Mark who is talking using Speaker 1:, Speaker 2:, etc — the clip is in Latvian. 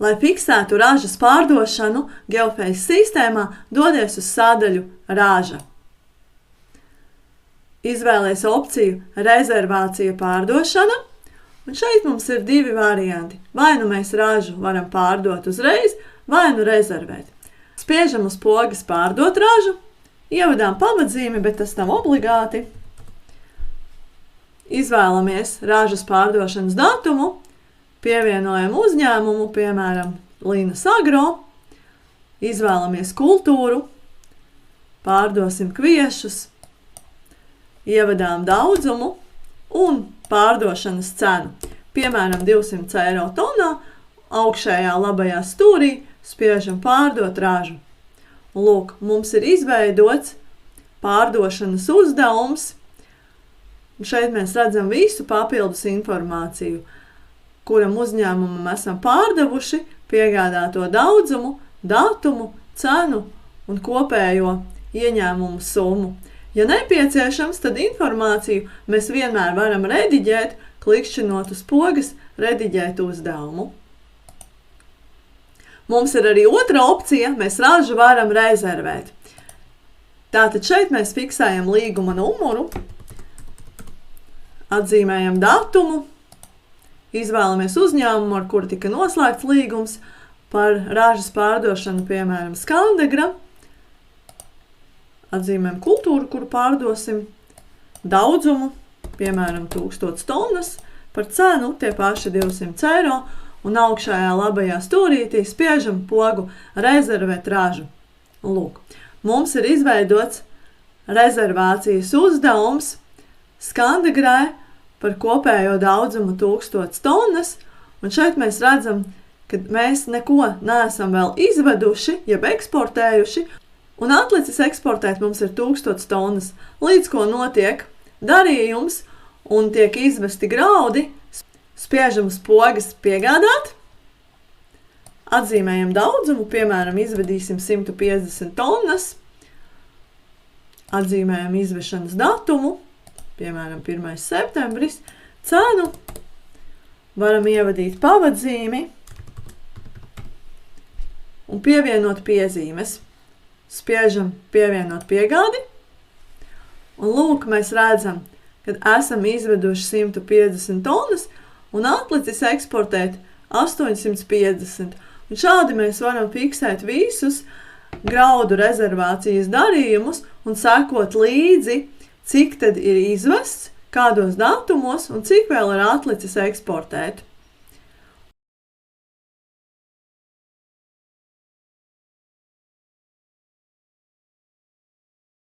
Speaker 1: Lai fiksētu ražas pārdošanu, Geofejas sistēmā dodies uz sadaļu Raža. Izvēlies opciju Rezervācija pārdošana, un šeit mums ir divi varianti. Vai nu mēs ražu varam pārdot uzreiz, vai nu rezervēt. Spiežam uz pogas Pārdot ražu, ievadām pavadzīmi, bet tas nav obligāti. Izvēlamies ražas pārdošanas datumu, pievienojam uzņēmumu, piemēram, Linas Agro, izvēlamies kultūru, pārdosim kviešus, ievadām daudzumu un pārdošanas cenu, piemēram, 200 eiro tonā, augšējā labajā stūrī spiežam Pārdot ražu. Un lūk, mums ir izveidots pārdošanas uzdevums, un šeit mēs redzam visu papildus informāciju, kuram uzņēmumam esam pārdevuši, piegādāto daudzumu, datumu, cenu un kopējo ieņēmumu summu. Ja nepieciešams, tad informāciju mēs vienmēr varam rediģēt, klikšķinot uz pogas Rediģēt uzdevumu. Mums ir arī otra opcija, mēs ražu varam rezervēt. Tātad šeit mēs fiksējam līguma numuru, atzīmējam datumu, izvēlamies uzņēmumu, ar kuru tika noslēgts līgums par ražas pārdošanu, piemēram, Skandegra. Atzīmējam kultūru, kuru pārdosim, daudzumu, piemēram, 1000 tonnas, par cenu tie paši 200 eiro, un augšējā labajā stūrītī spiežam pogu Rezervēt ražu. Lūk, mums ir izveidots rezervācijas uzdevums Skandegrai par kopējo daudzumu 1000 tonnas, un šeit mēs redzam, ka mēs neko neesam vēl izveduši, jeb eksportējuši, un atlicis eksportēt mums ir 1000 tonnas, līdz ko notiek darījums un tiek izvesti graudi, spiežam uz pogas Piegādāt, atzīmējam daudzumu, piemēram, izvedīsim 150 tonnas, atzīmējam izvešanas datumu, piemēram, 1. septembris, cenu, varam ievadīt pavadzīmi un pievienot piezīmes. Spiežam Pievienot piegādi, un lūk, mēs redzam, ka esam izveduši 150 tonnas un atlicis eksportēt 850. Un šādi mēs varam fiksēt visus graudu rezervācijas darījumus un sekot līdzi, cik tad ir izvests, kādos datumos un cik vēl ir atlicis eksportēt.